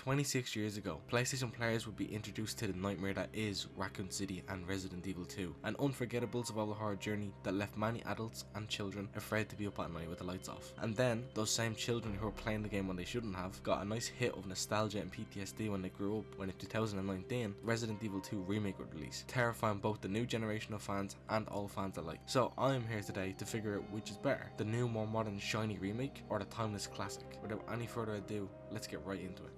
26 years ago, PlayStation players would be introduced to the nightmare that is Raccoon City and Resident Evil 2, an unforgettable survival horror journey that left many adults and children afraid to be up at night with the lights off. And then, those same children who were playing the game when they shouldn't have, got a nice hit of nostalgia and PTSD when they grew up when in 2019, Resident Evil 2 Remake would release, terrifying both the new generation of fans and old fans alike. So I am here today to figure out which is better, the new more modern shiny remake or the timeless classic. Without any further ado, let's get right into it.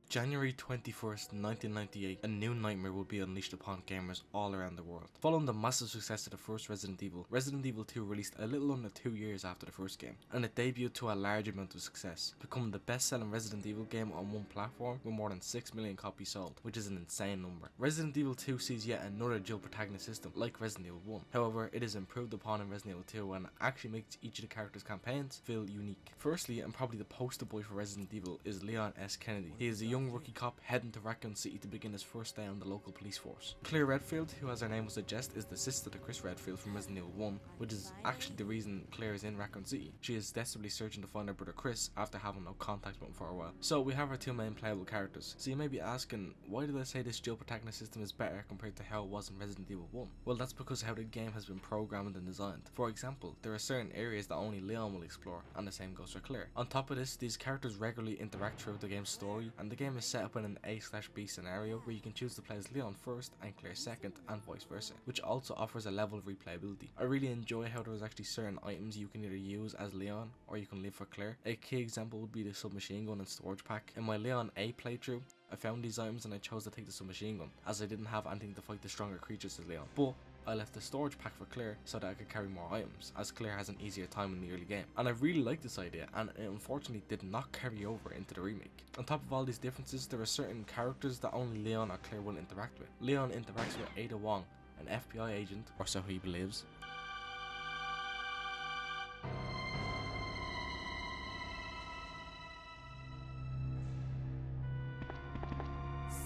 January 21st, 1998, a new nightmare will be unleashed upon gamers all around the world. Following the massive success of the first Resident Evil 2 released a little under 2 years after the first game, and it debuted to a large amount of success, becoming the best-selling Resident Evil game on one platform with more than 6 million copies sold, which is an insane number. Resident Evil 2 sees yet another dual protagonist system like Resident Evil 1. However, it is improved upon in Resident Evil 2 and actually makes each of the characters' campaigns feel unique. Firstly, and probably the poster boy for Resident Evil, is Leon S. Kennedy. He is a young rookie cop heading to Raccoon City to begin his first day on the local police force. Claire Redfield, who as her name would suggest is the sister to Chris Redfield from Resident Evil 1, which is actually the reason Claire is in Raccoon City. She is desperately searching to find her brother Chris after having no contact with him for a while. So we have our two main playable characters. So you may be asking, why did I say this dual protagonist system is better compared to how it was in Resident Evil 1? Well, that's because how the game has been programmed and designed. For example, there are certain areas that only Leon will explore, and the same goes for Claire. On top of this, these characters regularly interact throughout the game's story, and the game is set up in an A/B scenario where you can choose to play as Leon first and Claire second, and vice versa, which also offers a level of replayability. I really enjoy how there's actually certain items you can either use as Leon or you can leave for Claire. A key example would be the submachine gun and storage pack. In my Leon A playthrough, I found these items and I chose to take the submachine gun as I didn't have anything to fight the stronger creatures as Leon. But I left the storage pack for Claire so that I could carry more items, as Claire has an easier time in the early game. And I really like this idea, and it unfortunately did not carry over into the remake. On top of all these differences, there are certain characters that only Leon or Claire will interact with. Leon interacts with Ada Wong, an FBI agent, or so he believes.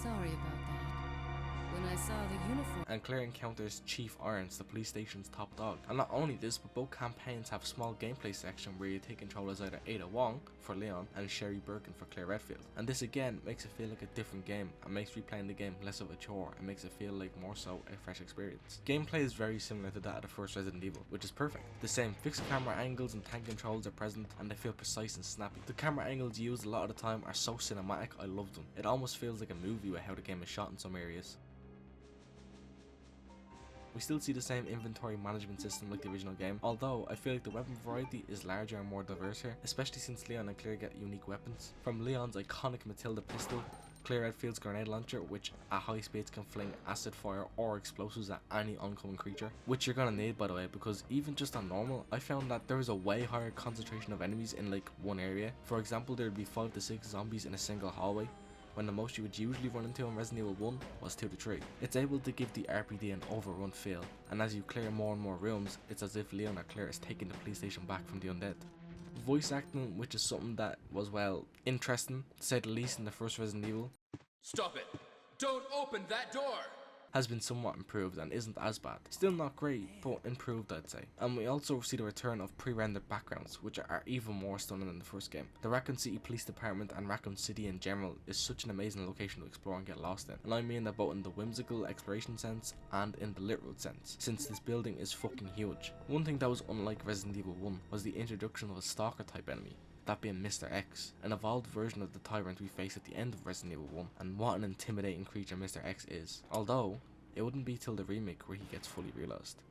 Sorry about that. When I saw the uniform... And Claire encounters Chief Irons, the police station's top dog. And not only this, but both campaigns have small gameplay section where you take control as either Ada Wong for Leon and Sherry Birkin for Claire Redfield. And this again makes it feel like a different game and makes replaying the game less of a chore and makes it feel like more so a fresh experience. Gameplay is very similar to that of the first Resident Evil, which is perfect. The same fixed camera angles and tank controls are present and they feel precise and snappy. The camera angles used a lot of the time are so cinematic, I love them. It almost feels like a movie with how the game is shot in some areas. We still see the same inventory management system like the original game, although I feel like the weapon variety is larger and more diverse here, especially since Leon and Claire get unique weapons. From Leon's iconic Matilda pistol, Claire Redfield's grenade launcher, which at high speeds can fling acid fire or explosives at any oncoming creature, which you're gonna need by the way, because even just on normal, I found that there is a way higher concentration of enemies in like one area. For example, there would be 5 to 6 zombies in a single hallway, when the most you would usually run into in Resident Evil 1 was 2 to 3. It's able to give the RPG an overrun feel, and as you clear more and more rooms, it's as if Leon or Claire is taking the police station back from the undead. Voice acting, which is something that was, well, interesting, to say the least in the first Resident Evil. Stop it! Don't open that door! Has been somewhat improved and isn't as bad. Still not great, but improved I'd say. And we also see the return of pre-rendered backgrounds, which are even more stunning than the first game. The Raccoon City Police Department and Raccoon City in general is such an amazing location to explore and get lost in. And I mean that both in the whimsical exploration sense and in the literal sense, since this building is fucking huge. One thing that was unlike Resident Evil 1 was the introduction of a Stalker type enemy, that being Mr. X, an evolved version of the tyrant we face at the end of Resident Evil 1, and what an intimidating creature Mr. X is, although it wouldn't be till the remake where he gets fully realised.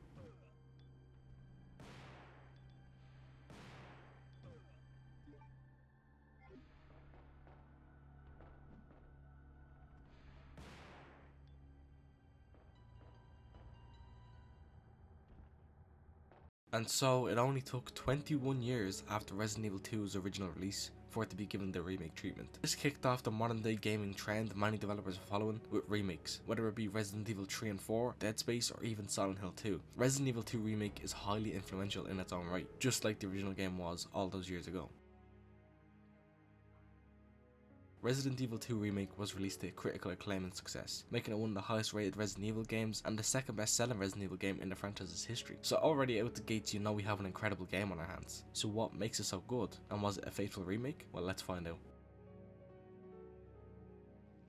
And so it only took 21 years after Resident Evil 2's original release for it to be given the remake treatment. This kicked off the modern day gaming trend many developers are following with remakes, whether it be Resident Evil 3 and 4, Dead Space, or even Silent Hill 2. Resident Evil 2 Remake is highly influential in its own right, just like the original game was all those years ago. Resident Evil 2 Remake was released to critical acclaim and success, making it one of the highest rated Resident Evil games and the second best selling Resident Evil game in the franchise's history. So already out the gates you know we have an incredible game on our hands. So what makes it so good, and was it a faithful remake? Well, let's find out.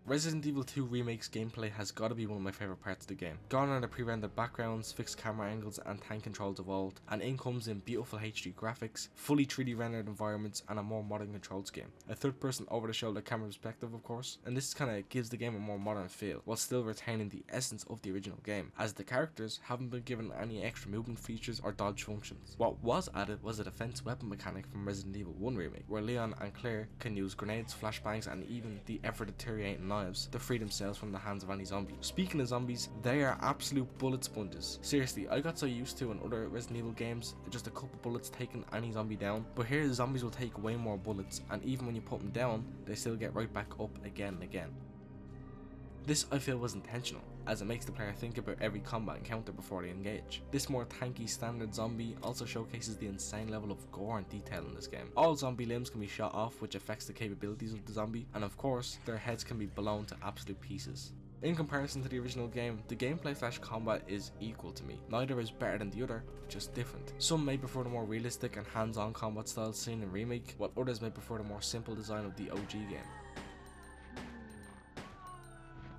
Resident Evil 2 Remake's gameplay has got to be one of my favourite parts of the game. Gone are the pre-rendered backgrounds, fixed camera angles and tank controls evolved, and in comes in beautiful HD graphics, fully 3D rendered environments and a more modern control scheme. A third person over the shoulder camera perspective of course, and this kind of gives the game a more modern feel, while still retaining the essence of the original game, as the characters haven't been given any extra movement features or dodge functions. What was added was a defense weapon mechanic from Resident Evil 1 Remake, where Leon and Claire can use grenades, flashbangs and even the ever deteriorating knives to free themselves from the hands of any zombie. Speaking of zombies, they are absolute bullet sponges. Seriously, I got so used to in other Resident Evil games, just a couple bullets taking any zombie down, but here the zombies will take way more bullets, and even when you put them down, they still get right back up again and again. This I feel was intentional, as it makes the player think about every combat encounter before they engage. This more tanky standard zombie also showcases the insane level of gore and detail in this game. All zombie limbs can be shot off, which affects the capabilities of the zombie, and of course, their heads can be blown to absolute pieces. In comparison to the original game, the gameplay / combat is equal to me. Neither is better than the other, just different. Some may prefer the more realistic and hands-on combat styles seen in Remake, while others may prefer the more simple design of the OG game.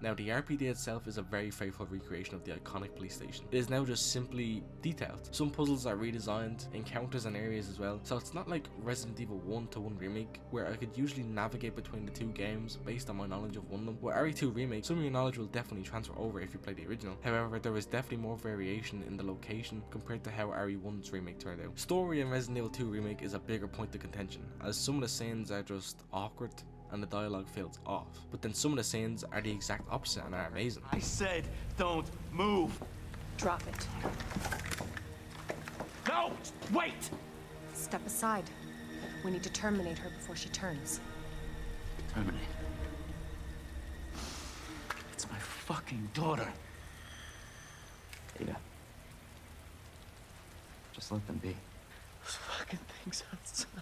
Now, the RPD itself is a very faithful recreation of the iconic police station. It is now just simply detailed. Some puzzles are redesigned, encounters and areas as well, so it's not like Resident Evil 1 to 1 Remake, where I could usually navigate between the two games based on my knowledge of one of them. With RE2 Remake, some of your knowledge will definitely transfer over if you play the original. However, there is definitely more variation in the location compared to how RE1's Remake turned out. Story in Resident Evil 2 Remake is a bigger point of contention, as some of the scenes are just awkward and the dialogue feels off. But then some of the scenes are the exact opposite and are amazing. I said, don't move. Drop it. No, wait! Step aside. We need to terminate her before she turns. Terminate. It's my fucking daughter. Ada. Just let them be. Those fucking things outside.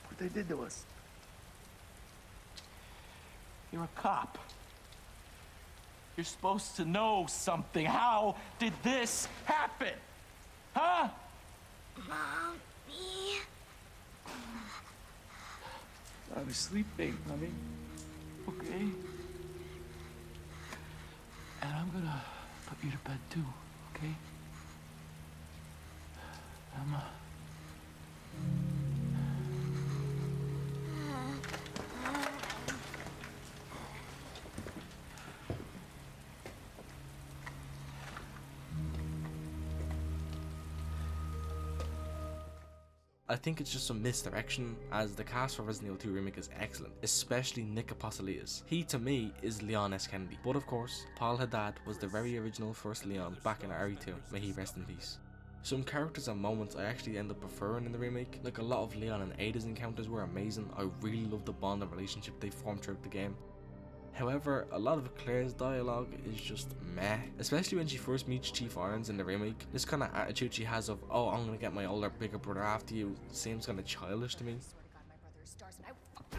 What they did to us. You're a cop. You're supposed to know something. How did this happen? Huh? Mommy. I was sleeping, honey. Okay? And I'm gonna put you to bed too, okay? Emma. I think it's just some misdirection, as the cast for Resident Evil 2 Remake is excellent, especially Nick Apostolides. He to me is Leon S. Kennedy, but of course, Paul Haddad was the very original first Leon back in RE2, may he rest in peace. Some characters and moments I actually end up preferring in the remake, like a lot of Leon and Ada's encounters were amazing. I really loved the bond and relationship they formed throughout the game. However, a lot of Claire's dialogue is just meh, especially when she first meets Chief Irons in the remake. This kind of attitude she has of, oh, I'm gonna get my older, bigger brother after you, seems kind of childish to me.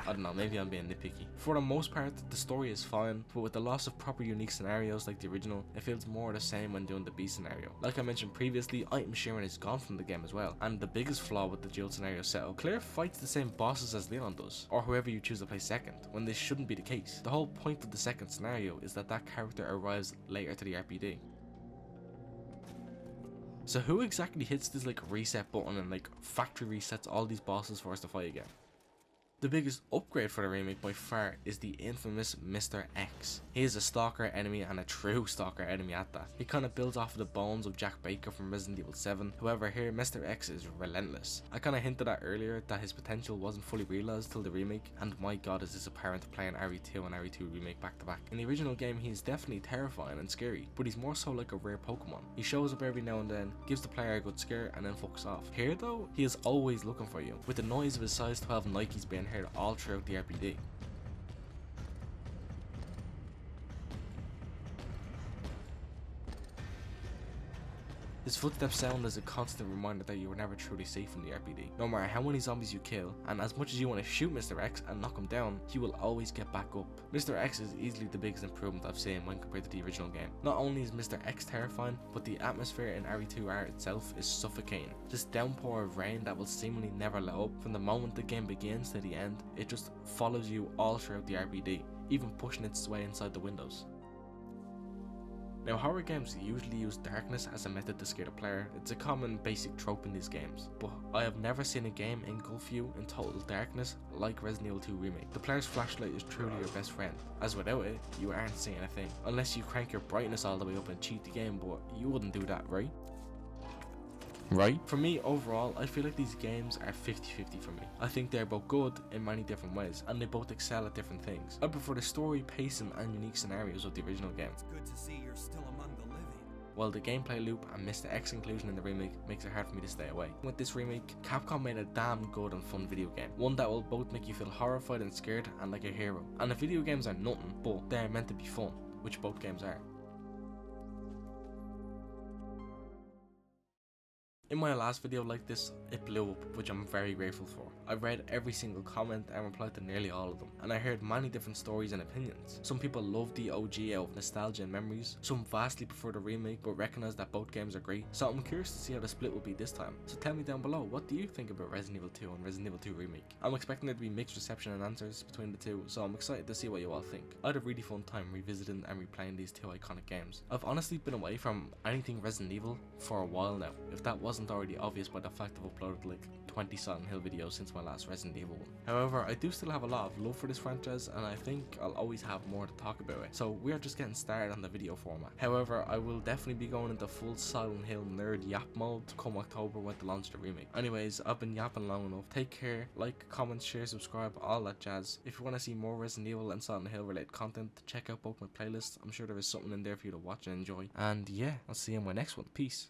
I don't know, maybe I'm being nitpicky. For the most part, the story is fine, but with the loss of proper unique scenarios like the original, it feels more the same when doing the B scenario. Like I mentioned previously, item sharing is gone from the game as well, and the biggest flaw with the dual scenario setup, Claire fights the same bosses as Leon does, or whoever you choose to play second, when this shouldn't be the case. The whole point of the second scenario is that character arrives later to the RPD. So who exactly hits this like reset button and like factory resets all these bosses for us to fight again? The biggest upgrade for the remake by far is the infamous Mr. X. He is a stalker enemy and a true stalker enemy at that. He kind of builds off of the bones of Jack Baker from Resident Evil 7. However, here Mr. X is relentless. I kind of hinted at earlier that his potential wasn't fully realised till the remake, and my god is this apparent playing RE2 and RE2 remake back to back. In the original game he is definitely terrifying and scary, but he's more so like a rare Pokemon. He shows up every now and then, gives the player a good scare and then fucks off. Here though, he is always looking for you, with the noise of his size 12 Nikes being heard all throughout the RPD. His footsteps sound as a constant reminder that you were never truly safe in the RPD. No matter how many zombies you kill, and as much as you want to shoot Mr. X and knock him down, he will always get back up. Mr. X is easily the biggest improvement I've seen when compared to the original game. Not only is Mr. X terrifying, but the atmosphere in RE2R itself is suffocating. This downpour of rain that will seemingly never let up. From the moment the game begins to the end, it just follows you all throughout the RPD, even pushing its way inside the windows. Now, horror games usually use darkness as a method to scare the player. It's a common basic trope in these games, but I have never seen a game engulf you in total darkness like Resident Evil 2 Remake. The player's flashlight is truly your best friend, as without it, you aren't seeing a thing. Unless you crank your brightness all the way up and cheat the game, but you wouldn't do that, right? For me, overall, I feel like these games are 50-50 for me. I think they're both good in many different ways, and they both excel at different things. I prefer the story, pacing, and unique scenarios of the original game, It's good to see you're still among the living. while the gameplay loop and Mr. X inclusion in the remake makes it hard for me to stay away. With this remake, Capcom made a damn good and fun video game, one that will both make you feel horrified and scared and like a hero. And the video games are nothing, but they are meant to be fun, which both games are. In my last video like this, it blew up, which I'm very grateful for. I read every single comment and replied to nearly all of them, and I heard many different stories and opinions. Some people love the OG out of nostalgia and memories, some vastly prefer the remake but recognise that both games are great, so I'm curious to see how the split will be this time. So tell me down below, what do you think about Resident Evil 2 and Resident Evil 2 Remake? I'm expecting there to be mixed reception and answers between the two, so I'm excited to see what you all think. I had a really fun time revisiting and replaying these two iconic games. I've honestly been away from anything Resident Evil for a while now, if that wasn't already obvious by the fact I've uploaded like 20 Silent Hill videos since my last Resident Evil one. However, I do still have a lot of love for this franchise, and I think I'll always have more to talk about it, so we are just getting started on the video format. However, I will definitely be going into full Silent Hill nerd yap mode come October when they launch the remake. Anyways, I've been yapping long enough. Take care, like, comment, share, subscribe, all that jazz. If you want to see more Resident Evil and Silent Hill related content, check out both my playlists. I'm sure there is something in there for you to watch and enjoy. And yeah, I'll see you in my next one. Peace.